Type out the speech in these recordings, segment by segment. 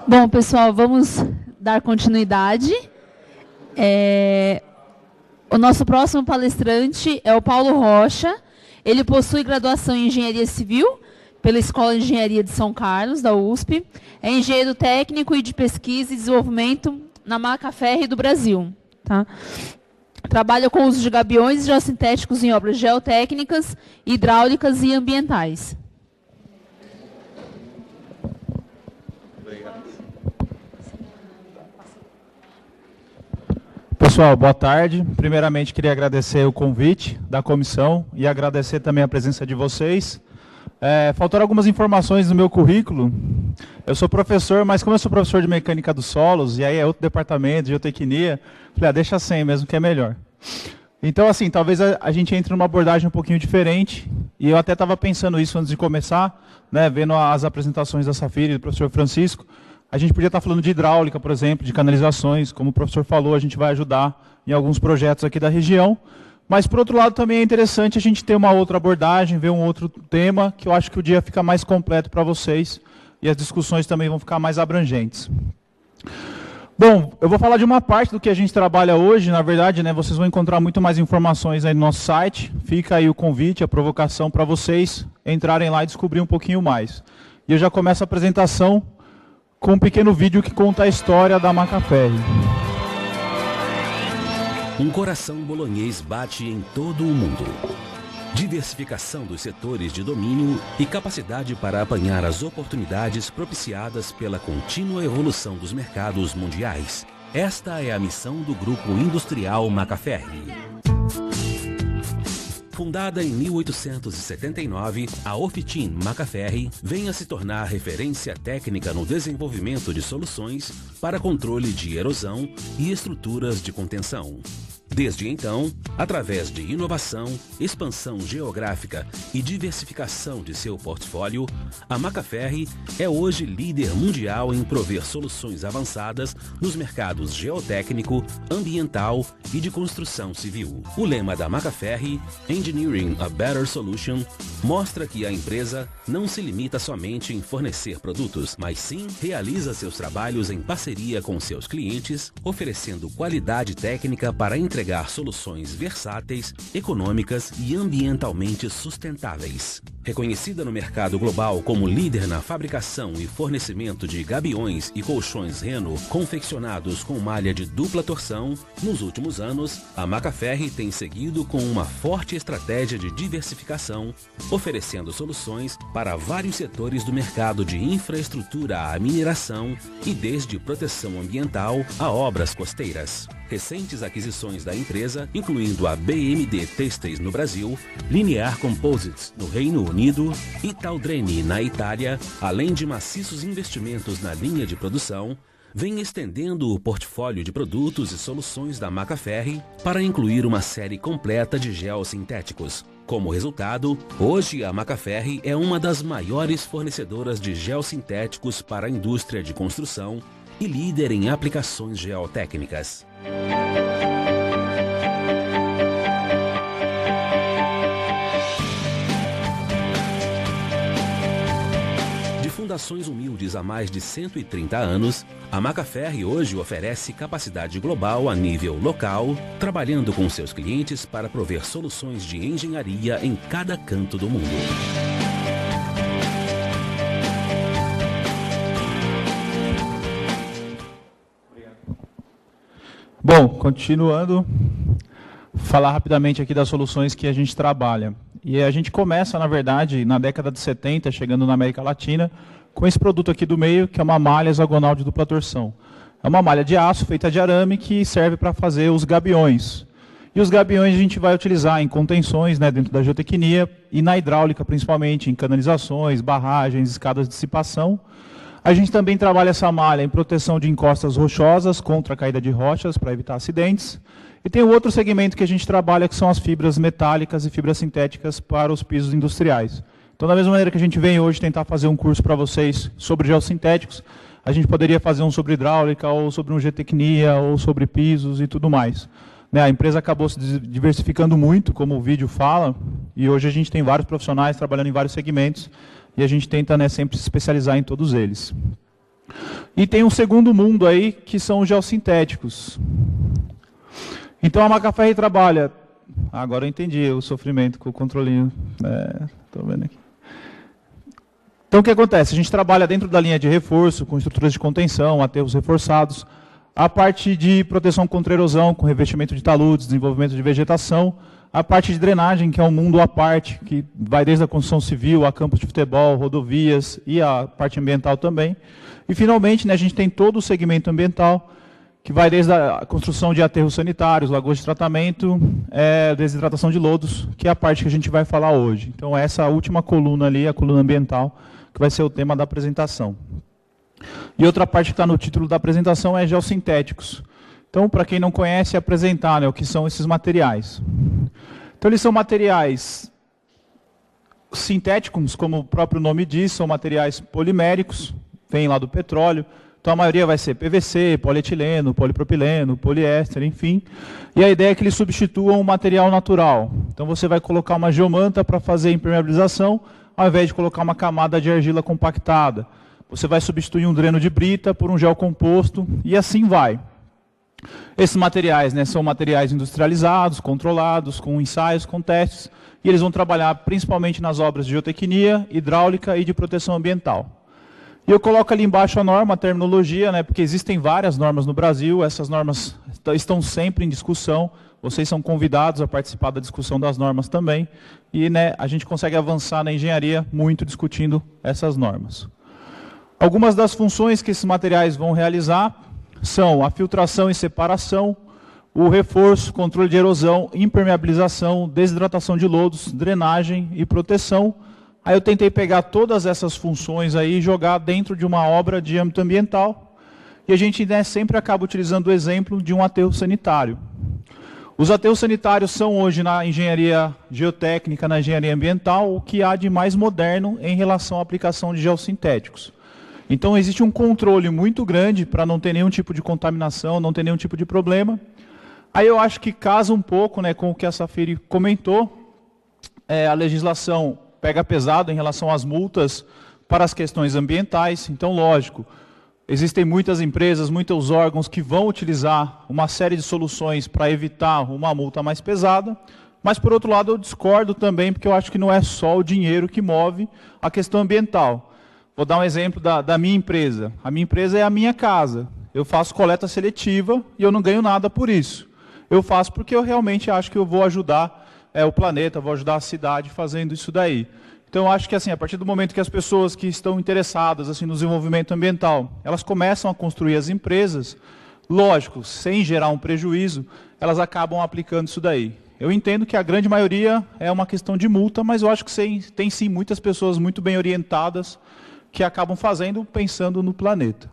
Bom, pessoal, vamos dar continuidade. O nosso próximo palestrante é o Paulo Rocha. Ele possui graduação em Engenharia Civil pela Escola de Engenharia de São Carlos, da USP. É engenheiro técnico e de pesquisa e desenvolvimento na Macaferri do Brasil. Tá? Trabalha com o uso de gabiões geossintéticos em obras geotécnicas, hidráulicas e ambientais. Pessoal, boa tarde. Primeiramente, queria agradecer o convite da comissão e agradecer também a presença de vocês. Faltaram algumas informações no meu currículo. Eu sou professor, mas como eu sou professor de mecânica dos solos, e aí é outro departamento, de geotecnia, falei, deixa sem mesmo, que é melhor. Então, assim, talvez a gente entre numa abordagem um pouquinho diferente, e eu até estava pensando isso antes de começar, né, vendo as apresentações da Safira e do professor Francisco. A gente podia estar falando de hidráulica, por exemplo, de canalizações. Como o professor falou, a gente vai ajudar em alguns projetos aqui da região. Mas, por outro lado, também é interessante a gente ter uma outra abordagem, ver um outro tema, que eu acho que o dia fica mais completo para vocês e as discussões também vão ficar mais abrangentes. Bom, eu vou falar de uma parte do que a gente trabalha hoje. Na verdade, né, vocês vão encontrar muito mais informações aí no nosso site. Fica aí o convite, a provocação para vocês entrarem lá e descobrir um pouquinho mais. E eu já começo a apresentação com um pequeno vídeo que conta a história da Macaferri. Um coração bolonhês bate em todo o mundo. Diversificação dos setores de domínio e capacidade para apanhar as oportunidades propiciadas pela contínua evolução dos mercados mundiais. Esta é a missão do Grupo Industrial Macaferri. Fundada em 1879, a Ofitin Macaferri vem a se tornar referência técnica no desenvolvimento de soluções para controle de erosão e estruturas de contenção. Desde então, através de inovação, expansão geográfica e diversificação de seu portfólio, a Macaferri é hoje líder mundial em prover soluções avançadas nos mercados geotécnico, ambiental e de construção civil. O lema da Macaferri, Engineering a Better Solution, mostra que a empresa não se limita somente em fornecer produtos, mas sim realiza seus trabalhos em parceria com seus clientes, oferecendo qualidade técnica para entregar soluções versáteis, econômicas e ambientalmente sustentáveis. Reconhecida no mercado global como líder na fabricação e fornecimento de gabiões e colchões Reno confeccionados com malha de dupla torção, nos últimos anos, a Macaferri tem seguido com uma forte estratégia de diversificação, oferecendo soluções para vários setores do mercado de infraestrutura à mineração e desde proteção ambiental a obras costeiras. Recentes aquisições da empresa, incluindo a BMD Têxteis no Brasil, Linear Composites no Reino Unido, Italdrene na Itália, além de maciços investimentos na linha de produção, vem estendendo o portfólio de produtos e soluções da Macaferri para incluir uma série completa de geossintéticos. Como resultado, hoje a Macaferri é uma das maiores fornecedoras de geossintéticos para a indústria de construção e líder em aplicações geotécnicas. De fundações humildes há mais de 130 anos, a Macaferri hoje oferece capacidade global a nível local, trabalhando com seus clientes para prover soluções de engenharia em cada canto do mundo. Bom, continuando, falar rapidamente aqui das soluções que a gente trabalha. E a gente começa, na verdade, na década de 70, chegando na América Latina, com esse produto aqui do meio, que é uma malha hexagonal de dupla torção. É uma malha de aço feita de arame que serve para fazer os gabiões. E os gabiões a gente vai utilizar em contenções, né, dentro da geotecnia e na hidráulica, principalmente, em canalizações, barragens, escadas de dissipação. A gente também trabalha essa malha em proteção de encostas rochosas contra a caída de rochas, para evitar acidentes. E tem o outro segmento que a gente trabalha, que são as fibras metálicas e fibras sintéticas para os pisos industriais. Então, da mesma maneira que a gente vem hoje tentar fazer um curso para vocês sobre geossintéticos, a gente poderia fazer um sobre hidráulica, ou sobre um geotecnia, ou sobre pisos e tudo mais. Né, a empresa acabou se diversificando muito, como o vídeo fala, e hoje a gente tem vários profissionais trabalhando em vários segmentos, e a gente tenta, né, sempre se especializar em todos eles. E tem um segundo mundo aí, que são os geossintéticos. Então a Macaferri trabalha... Agora eu entendi o sofrimento com o controlinho. Estou vendo aqui. Então o que acontece? A gente trabalha dentro da linha de reforço, com estruturas de contenção, aterros reforçados, a parte de proteção contra erosão, com revestimento de taludes, desenvolvimento de vegetação, a parte de drenagem, que é um mundo à parte, que vai desde a construção civil, a campos de futebol, rodovias e a parte ambiental também. E finalmente, né, a gente tem todo o segmento ambiental, que vai desde a construção de aterros sanitários, lagoas de tratamento, desidratação de lodos, que é a parte que a gente vai falar hoje. Então essa última coluna ali, a coluna ambiental, que vai ser o tema da apresentação. E outra parte que está no título da apresentação é geossintéticos. Então, para quem não conhece, apresentar, né, o que são esses materiais. Então eles são materiais sintéticos, como o próprio nome diz, são materiais poliméricos, vêm lá do petróleo. Então a maioria vai ser PVC, polietileno, polipropileno, poliéster, enfim. E a ideia é que eles substituam um material natural. Então você vai colocar uma geomanta para fazer a impermeabilização, ao invés de colocar uma camada de argila compactada. Você vai substituir um dreno de brita por um gel composto e assim vai. Esses materiais, né, são materiais industrializados, controlados, com ensaios, com testes, e eles vão trabalhar principalmente nas obras de geotecnia, hidráulica e de proteção ambiental. E eu coloco ali embaixo a norma, a terminologia, né, porque existem várias normas no Brasil, essas normas estão sempre em discussão, vocês são convidados a participar da discussão das normas também, e, né, a gente consegue avançar na engenharia muito discutindo essas normas. Algumas das funções que esses materiais vão realizar são a filtração e separação, o reforço, controle de erosão, impermeabilização, desidratação de lodos, drenagem e proteção. Aí eu tentei pegar todas essas funções aí e jogar dentro de uma obra de âmbito ambiental. E a gente, né, sempre acaba utilizando o exemplo de um aterro sanitário. Os aterros sanitários são hoje na engenharia geotécnica, na engenharia ambiental, o que há de mais moderno em relação à aplicação de geossintéticos. Então existe um controle muito grande para não ter nenhum tipo de contaminação, não ter nenhum tipo de problema. Aí eu acho que casa um pouco, né, com o que a Safiri comentou, a legislação pega pesado em relação às multas para as questões ambientais. Então, lógico, existem muitas empresas, muitos órgãos que vão utilizar uma série de soluções para evitar uma multa mais pesada, mas, por outro lado, eu discordo também, porque eu acho que não é só o dinheiro que move a questão ambiental. Vou dar um exemplo da minha empresa. A minha empresa é a minha casa. Eu faço coleta seletiva e eu não ganho nada por isso. Eu faço porque eu realmente acho que eu vou ajudar o planeta, vou ajudar a cidade fazendo isso daí. Então, eu acho que assim, a partir do momento que as pessoas que estão interessadas assim, no desenvolvimento ambiental, elas começam a construir as empresas, lógico, sem gerar um prejuízo, elas acabam aplicando isso daí. Eu entendo que a grande maioria é uma questão de multa, mas eu acho que tem sim muitas pessoas muito bem orientadas que acabam fazendo pensando no planeta.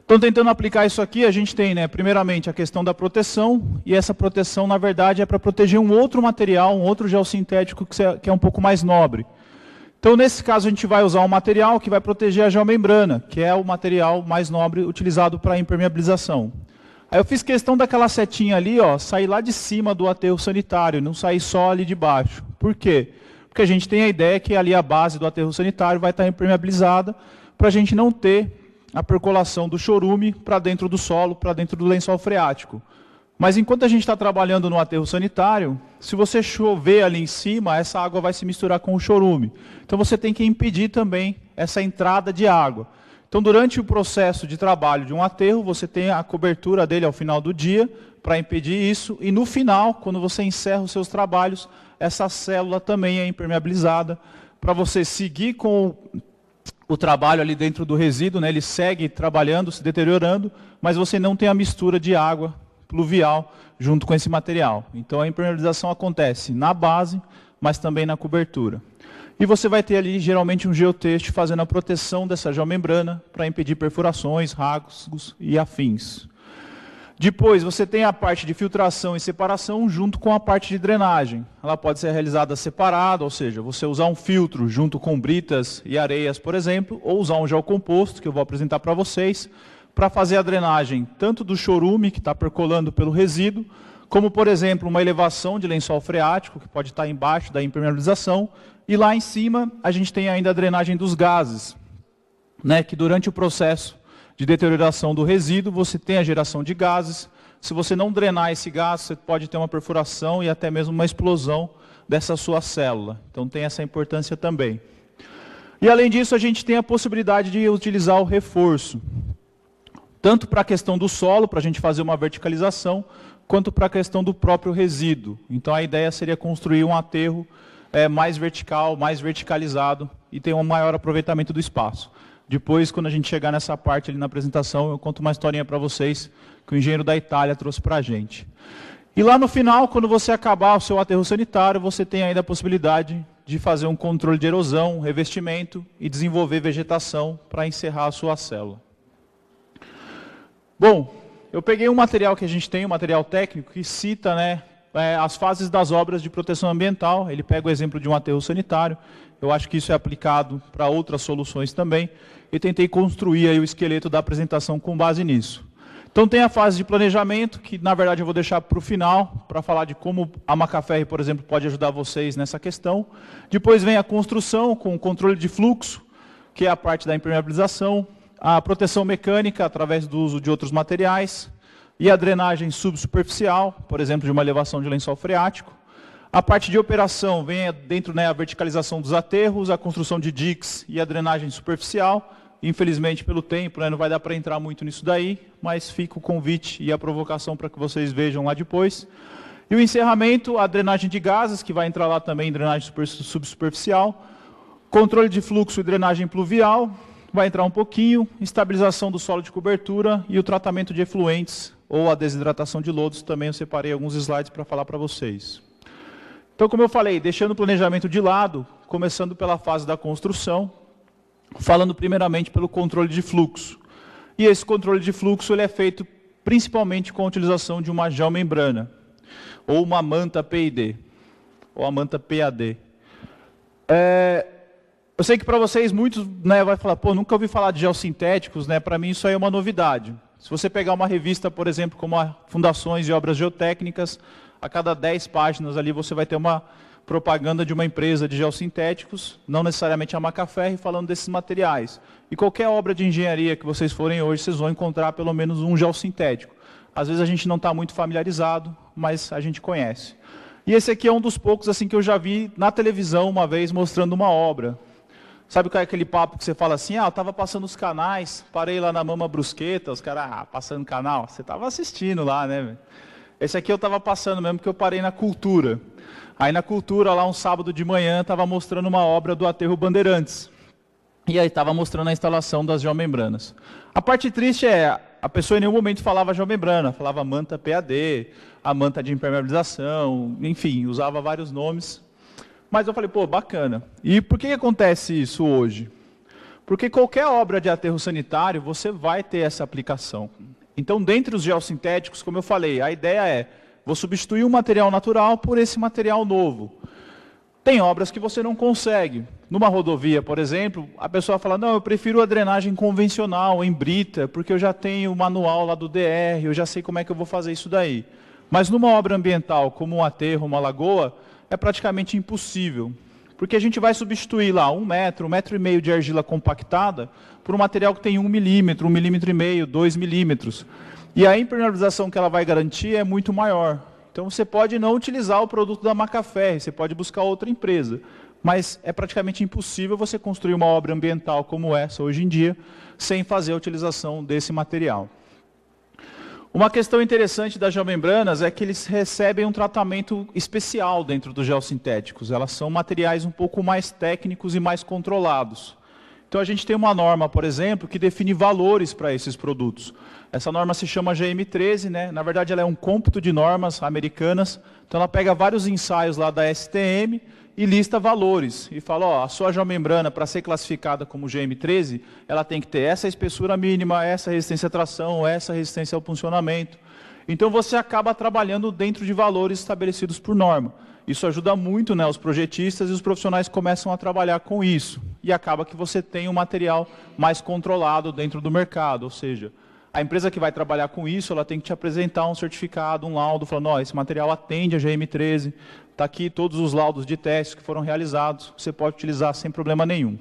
Então, tentando aplicar isso aqui, a gente tem, né, primeiramente, a questão da proteção, e essa proteção, na verdade, é para proteger um outro material, um outro geossintético que é um pouco mais nobre. Então, nesse caso, a gente vai usar um material que vai proteger a geomembrana, que é o material mais nobre utilizado para impermeabilização. Aí eu fiz questão daquela setinha ali, ó, sair lá de cima do aterro sanitário, não sair só ali de baixo. Por quê? Porque a gente tem a ideia que ali a base do aterro sanitário vai estar impermeabilizada, para a gente não ter a percolação do chorume para dentro do solo, para dentro do lençol freático. Mas enquanto a gente está trabalhando no aterro sanitário, se você chover ali em cima, essa água vai se misturar com o chorume. Então você tem que impedir também essa entrada de água. Então durante o processo de trabalho de um aterro, você tem a cobertura dele ao final do dia, para impedir isso, e no final, quando você encerra os seus trabalhos, essa célula também é impermeabilizada, para você seguir com o trabalho ali dentro do resíduo, né, ele segue trabalhando, se deteriorando, mas você não tem a mistura de água pluvial junto com esse material. Então a impermeabilização acontece na base, mas também na cobertura. E você vai ter ali geralmente um geotexto fazendo a proteção dessa geomembrana para impedir perfurações, rasgos e afins. Depois, você tem a parte de filtração e separação junto com a parte de drenagem. Ela pode ser realizada separada, ou seja, você usar um filtro junto com britas e areias, por exemplo, ou usar um gel composto, que eu vou apresentar para vocês, para fazer a drenagem tanto do chorume, que está percolando pelo resíduo, como, por exemplo, uma elevação de lençol freático, que pode estar embaixo da impermeabilização, e lá em cima a gente tem ainda a drenagem dos gases, né, que durante o processo de deterioração do resíduo, você tem a geração de gases. Se você não drenar esse gás, você pode ter uma perfuração e até mesmo uma explosão dessa sua célula. Então tem essa importância também. E além disso, a gente tem a possibilidade de utilizar o reforço, tanto para a questão do solo, para a gente fazer uma verticalização, quanto para a questão do próprio resíduo. Então a ideia seria construir um aterro mais vertical, mais verticalizado e ter um maior aproveitamento do espaço. Depois, quando a gente chegar nessa parte ali na apresentação, eu conto uma historinha para vocês que o engenheiro da Itália trouxe para a gente. E lá no final, quando você acabar o seu aterro sanitário, você tem ainda a possibilidade de fazer um controle de erosão, revestimento e desenvolver vegetação para encerrar a sua célula. Bom, eu peguei um material que a gente tem, um material técnico, que cita, né, as fases das obras de proteção ambiental. Ele pega o exemplo de um aterro sanitário. Eu acho que isso é aplicado para outras soluções também. E tentei construir aí o esqueleto da apresentação com base nisso. Então tem a fase de planejamento, que na verdade eu vou deixar para o final, para falar de como a Macaferri, por exemplo, pode ajudar vocês nessa questão. Depois vem a construção com o controle de fluxo, que é a parte da impermeabilização, a proteção mecânica através do uso de outros materiais, e a drenagem subsuperficial, por exemplo, de uma elevação de lençol freático. A parte de operação vem dentro, né, a verticalização dos aterros, a construção de diques e a drenagem superficial. Infelizmente, pelo tempo, né, não vai dar para entrar muito nisso daí, mas fica o convite e a provocação para que vocês vejam lá depois. E o encerramento, a drenagem de gases, que vai entrar lá também, drenagem subsuperficial. Controle de fluxo e drenagem pluvial, vai entrar um pouquinho. Estabilização do solo de cobertura e o tratamento de efluentes, ou a desidratação de lodos, também eu separei alguns slides para falar para vocês. Então, como eu falei, deixando o planejamento de lado, começando pela fase da construção, falando primeiramente pelo controle de fluxo. E esse controle de fluxo ele é feito principalmente com a utilização de uma geomembrana, ou uma manta PID, ou a manta PAD. Eu sei que para vocês muitos, né, vai falar, pô, nunca ouvi falar de geossintéticos, né? Para mim isso aí é uma novidade. Se você pegar uma revista, por exemplo, como a Fundações e Obras Geotécnicas, a cada 10 páginas ali você vai ter uma propaganda de uma empresa de geossintéticos, não necessariamente a Macaferri, falando desses materiais. E qualquer obra de engenharia que vocês forem hoje, vocês vão encontrar pelo menos um geossintético. Às vezes a gente não está muito familiarizado, mas a gente conhece. E esse aqui é um dos poucos assim que eu já vi na televisão uma vez mostrando uma obra. Sabe qual é aquele papo que você fala assim, eu estava passando os canais, parei lá na Mama Brusqueta, os caras, passando canal, você estava assistindo lá, né? Esse aqui eu estava passando mesmo, porque eu parei na Cultura. Aí na Cultura, lá um sábado de manhã, estava mostrando uma obra do Aterro Bandeirantes. E aí estava mostrando a instalação das geomembranas. A parte triste é, a pessoa em nenhum momento falava geomembrana, falava manta PAD, a manta de impermeabilização, enfim, usava vários nomes. Mas eu falei, pô, bacana. E por que acontece isso hoje? Porque qualquer obra de aterro sanitário, você vai ter essa aplicação. Então, dentre os geossintéticos, como eu falei, a ideia é, vou substituir um material natural por esse material novo. Tem obras que você não consegue. Numa rodovia, por exemplo, a pessoa fala, não, eu prefiro a drenagem convencional, em brita, porque eu já tenho o manual lá do DR, eu já sei como é que eu vou fazer isso daí. Mas numa obra ambiental, como um aterro, uma lagoa, é praticamente impossível. Porque a gente vai substituir lá 1 metro, 1,5 metro de argila compactada por um material que tem 1 milímetro, 1,5 milímetros, 2 milímetros. E a impermeabilização que ela vai garantir é muito maior. Então você pode não utilizar o produto da Macaferri, você pode buscar outra empresa. Mas é praticamente impossível você construir uma obra ambiental como essa hoje em dia, sem fazer a utilização desse material. Uma questão interessante das geomembranas é que eles recebem um tratamento especial dentro dos geossintéticos. Elas são materiais um pouco mais técnicos e mais controlados. Então a gente tem uma norma, por exemplo, que define valores para esses produtos. Essa norma se chama GM13, né? Na verdade ela é um cômputo de normas americanas. Então ela pega vários ensaios lá da STM e lista valores. E fala, ó, a sua geomembrana, para ser classificada como GM13, ela tem que ter essa espessura mínima, essa resistência à tração, essa resistência ao funcionamento. Então você acaba trabalhando dentro de valores estabelecidos por norma. Isso ajuda muito, né, os projetistas e os profissionais começam a trabalhar com isso. E acaba que você tem um material mais controlado dentro do mercado. Ou seja, a empresa que vai trabalhar com isso, ela tem que te apresentar um certificado, um laudo, falando, ó, esse material atende a GM13, está aqui todos os laudos de testes que foram realizados, você pode utilizar sem problema nenhum.